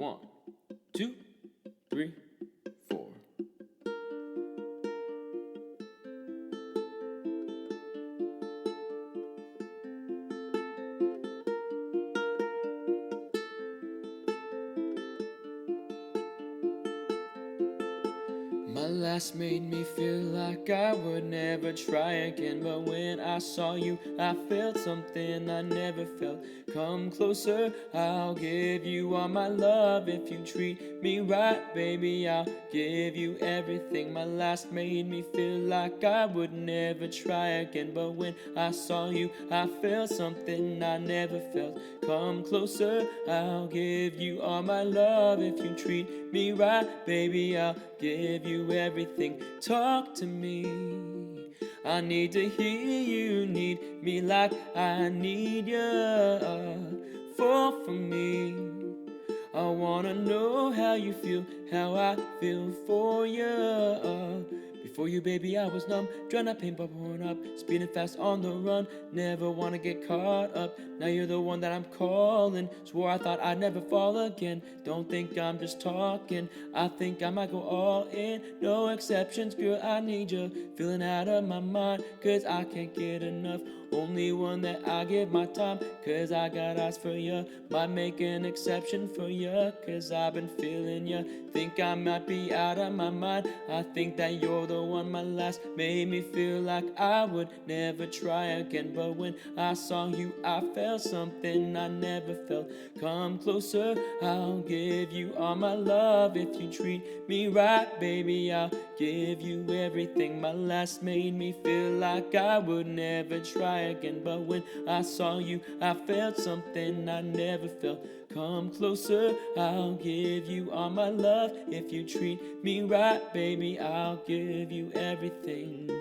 1, 2, 3, 4. My last made me feel like I would never try again. But when I saw you, I felt something I never felt. Come closer, I'll give you all my love. If you treat me right, baby, I'll give you everything. My last made me feel like I would never try again. But when I saw you, I felt something I never felt. Come closer, I'll give you all my love. If you treat me right, baby, I'll give you everything. Talk to me, I need to hear you. Need me like I need you. Fall for me, I wanna know how you feel, how I feel for you. Before you, baby, I was numb, trying to paint, bubbling up, speeding fast on the run. Never wanna get caught up. Now you're the one that I'm calling. Swore I thought I'd never fall again. Don't think I'm just talking, I think I might go all in. No exceptions, girl, I need you. Feeling out of my mind, cause I can't get enough. Only one that I give my time, cause I got eyes for you. Might make an exception for you, cause I've been feeling you. Think I might be out of my mind, I think that you're the one. My last made me feel like I would never try again. But when I saw you, I felt something I never felt. Come closer, I'll give you all my love. If you treat me right, baby, I'll give you everything. My last made me feel like I would never try again. But when I saw you, I felt something I never felt. Come closer, I'll give you all my love. If you treat me right, baby, I'll give you everything.